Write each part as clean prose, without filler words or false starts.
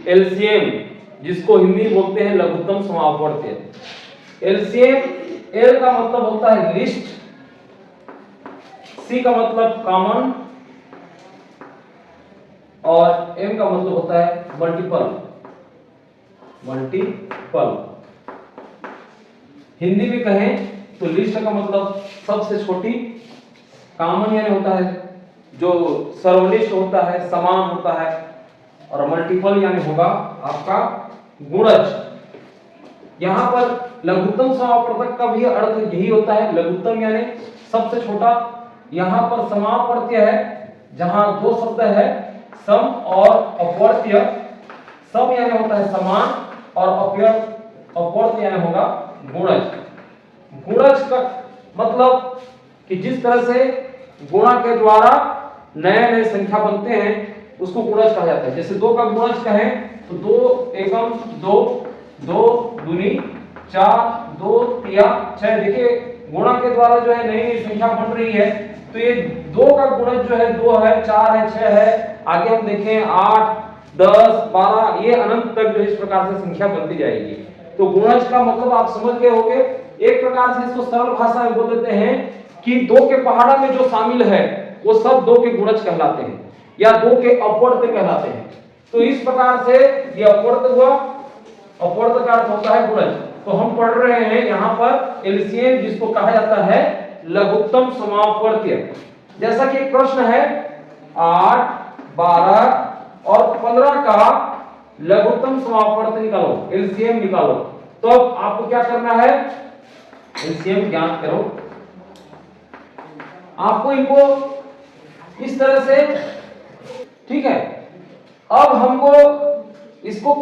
LCM, जिसको हिंदी में बोलते हैं लघुत्तम समापवर्त्य। एलसीएम, एल का मतलब होता है लिस्ट, सी का मतलब कॉमन और एम का मतलब होता है मल्टीपल। मल्टीपल हिंदी में कहें तो लिस्ट का मतलब सबसे छोटी, कॉमन यानी होता है जो सर्वनिष्ठ होता है, समान होता है, और मल्टीपल यानी होगा आपका गुणज। यहां पर लघुत्तम समापवर्तक का भी अर्थ यही होता है, लघुत्तम यानी सबसे छोटा। यहां पर समापवर्त्य है जहां दो शब्द है सम और अपवर्त्य। सम यानी होता है समान और अपवर्त्य यानी होगा गुणज। गुणज का मतलब कि जिस तरह से गुणा के द्वारा नए नए संख्या बनते हैं उसको गुणज कहा जाता है। जैसे 2 का गुणज कहें तो 2 एकम 2, 2 दूनी 4, 2 तिया 6। देखिए गुणा के द्वारा जो है नई नई संख्या बन रही है, तो ये 2 का गुणज जो है 2 है, 4 है, 6 है, आगे हम देखें 8, 10, 12, ये अनंत तक जो इस प्रकार से संख्या बनती जाएगी। तो गुणज का मतलब आप समझ गए होंगे। एक प्रकार से इसको सरल भाषा में बोल देते हैं कि 2 के पहाड़ा में जो शामिल है वो सब 2 के गुणज कहलाते हैं या 2 के अपवर्त्य कहलाते हैं। तो इस प्रकार से ये अपवर्त्य हुआ, अपवर्त्य का अर्थ होता है गुणज। तो हम पढ़ रहे हैं यहाँ पर एलसीएम, जिसको कहा जाता है लघुत्तम समापवर्त्य। जैसा कि एक प्रश्न है 8, 12 और 15 का लघुत्तम समापवर्त्य निकालो, एलसीएम निकालो। तो अब आपको क्या करना है, एलसीएम ज्ञात करो। आपको इनको इस तरह से, ठीक है। अब हमको इसको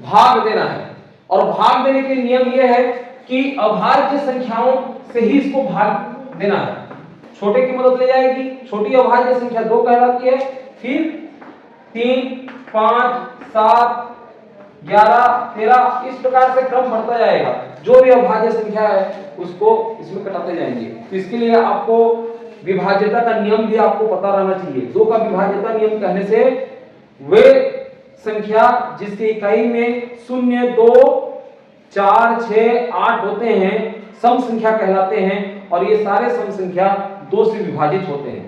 भाग देना है और भाग देने के नियम यह है कि अभाज्य संख्याओं से ही इसको भाग देना है। छोटे की मदद ले जाएगी, छोटी अभाज्य संख्या 2 कहलाती है, फिर 3, 5, 7, 11, 13 इस प्रकार से क्रम बढ़ता जाएगा। जो भी अभाज्य संख्या है उसको इसमें कटाते जाएंगे। तो इसके लिए आपको विभाज्यता का नियम भी आपको पता रहना चाहिए। 2 का विभाज्यता नियम कहने से वे संख्या जिसकी इकाई में 0, 2, 4, 6, 8 होते हैं सम संख्या कहलाते हैं, और ये सारे सम संख्या 2 से विभाजित होते हैं।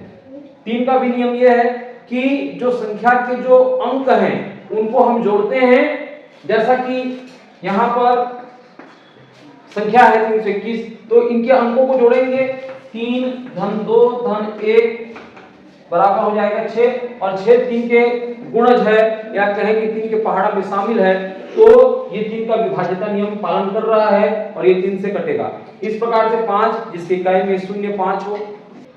3 का भी नियम यह है कि जो संख्या के जो अंक हैं उनको हम जोड़ते हैं। जैसा कि यहाँ पर संख्या है 321, तो इनके अंकों को जोड़ेंगे। 3 धन 2 धन 1 बराबर हो जाएगा 6, और 6 3 के गुणज है या कहें कि 3 के पहाड़ा में शामिल है, तो ये 3 का विभाज्यता नियम पालन कर रहा है और ये 3 से कटेगा। इस प्रकार से 5 जिसकी इकाई में 0, 5 हो,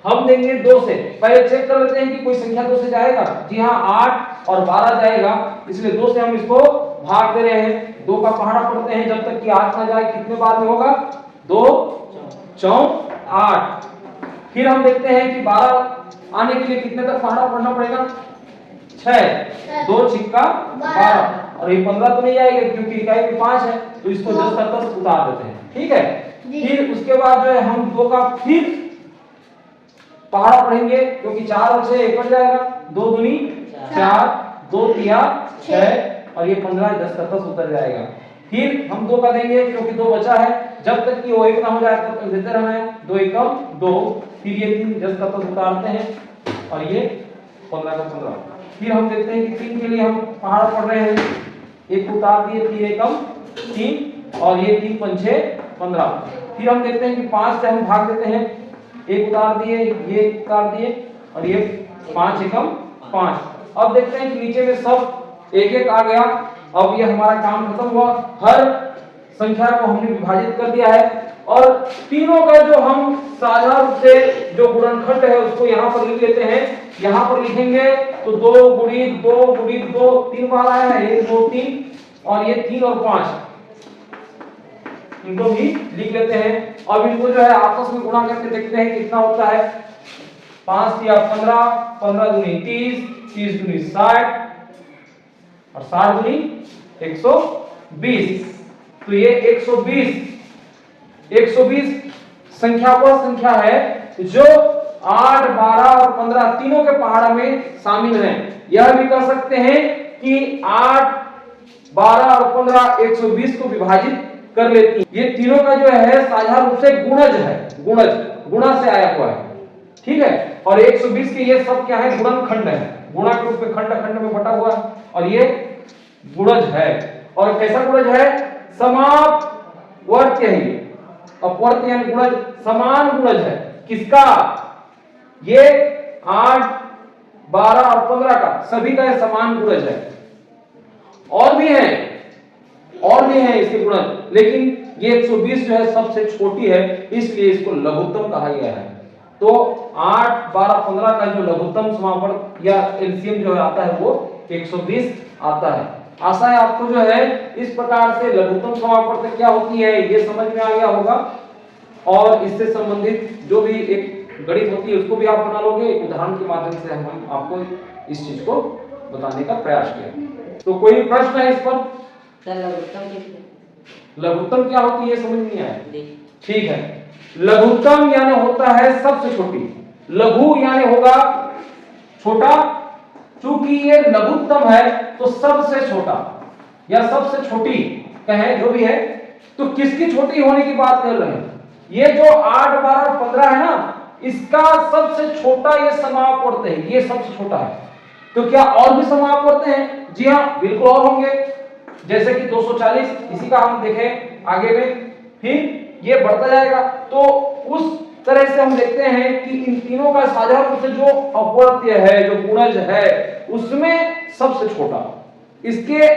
हम देंगे 2 से। पहले चेक कर लेते हैं कि कोई संख्या 2 से जाएगा। जी हाँ, 8 और 12 जाएगा, इसलिए 2 से हम इसको भाग दे रहे हैं। 2 का पहाड़ा पढ़ते हैं जब तक कि 8 ना जाए। कितने बार में होगा? 2, 4, 8। फिर हम देखते हैं कि 12 आने के लिए कितने तक पहाड़ा पढ़ना पड़ेगा? 6, 2 छिक्का 12, और ये 15 तो नहीं आएगा क्योंकि इकाई में 5 है, तो इसको 10 का 10 उतार देते हैं। ठीक है, फिर उसके बाद जो है हम 2 का फिर पहाड़ा पढ़ेंगे क्योंकि 4 और 6 एक बढ़ जाएगा। 2 दूनी 4, 2 तिया 6, और ये 15 10 का 10 उतर जाएगा। फिर हम 2 का देंगे क्योंकि 2 बचा है, जब तक कि वो 1 ना हो जाए तब तक देते रहना है। 2 एकम 2, फिर ये 3 10 का 10 उतारते हैं और ये 15 का 15। फिर हम देखते हैं कि 3 के लिए हम पहाड़ा पढ़ रहे हैं। 1 उतार दिए, 3 एकम 3, और ये 3 पंचे 15। फिर हम देखते हैं कि 5 से हम भाग देते हैं। 1 उतार दिए, ये उतार दिए, और ये 5 एकम 5। अब देखते हैं कि नीचे में सब एक एक आ गया। अब ये हमारा काम खत्म हुआ। हर संख्या को हमने विभाजित कर दिया है, और तीनों का जो हम साझा रूप से जो गुणनखंड है उसको यहाँ पर लिख लेते हैं। यहाँ पर लिखेंगे तो 2 गुणित 2 गुणित 2 3 बार आया है, 1 2 3, और ये 3 और 5 इनको भी लिख लेते हैं। अब इनको जो है आपस में गुणा करके देखते हैं कितना होता है। 5 या 15, 15 दूनी 30, 30 दूनी 60, और 60 दूनी 120। तो ये 120 संख्या वह संख्या है जो 8, 12 और 15 तीनों के पहाड़ा में शामिल है। यह भी कह सकते हैं कि 8 12 और 15 120 को विभाजित कर लेती हैं। ये तीनों का जो है साझा रूप से गुणज है, गुणा से आया हुआ है, ठीक है। और 120 के ये सब क्या है, गुणनखंड है, गुणा के रूप में खंड खंड में बटा हुआ है, और ये गुणज है। और कैसा गुणज है, समापवर्त्य है, अपवर्त्य यानी गुणज, समान गुणज है। किसका, ये 8 12 और 15 का, सभी का ये समान गुणज है। और भी है इसके गुणज, लेकिन ये 120 जो है सबसे छोटी है, इसलिए इसको लघुत्तम कहा गया है। तो 8 12 15 का जो लघुत्तम समापवर्त या एलसीएम जो है आता है वो 120 आता है। आशा है आपको जो है इस प्रकार से लघुत्तम समापवर्त क्या होती है ये समझ में आ गया होगा, और इससे संबंधित जो भी एक गणित होती है उसको भी आप बना लोगे। उदाहरण के माध्यम से हम आपको इस चीज को बताने का प्रयास किया। तो कोई प्रश्न है इस पर? लघुत्तम क्या होती है समझ नहीं आया? ठीक है, लघुत्तम यानी होता है सबसे छोटी, लघु यानी होगा छोटा, चूंकि ये लघुत्तम है तो सबसे छोटा या सबसे छोटी कहें जो भी है, तो किसकी छोटी होने की बात कर रहे हैं? ये जो 8 12 और 15 है ना, इसका सबसे छोटा ये समापवर्त है, ये सबसे छोटा है। तो क्या और भी समापवर्त हैं? जी हाँ, बिल्कुल और होंगे, जैसे कि 240, इसी का हम देखें आगे में, फिर ये बढ़ता जाएगा। तो उस तरह से हम देखते हैं कि इन तीनों का साझा रूप से जो अपवर्त्य है, जो गुणज है, उसमें सबसे छोटा। इसके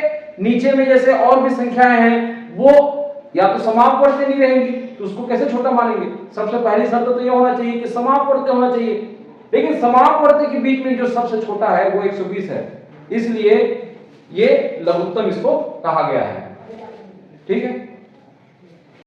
नीचे में जैसे और भी संख्याएं हैं, वो या तो समापवर्त्य नहीं रहेंगी, तो उसको कैसे छोटा मानेंगे? सबसे पहली शर्त तो ये होना चाहिए कि समापवर्त्य होना चाहिए, लेकिन समापवर्त्य के बीच में जो सबसे छोटा है वो 120 है, इसलिए ये लघुत्तम इसको कहा गया है। ठीक है।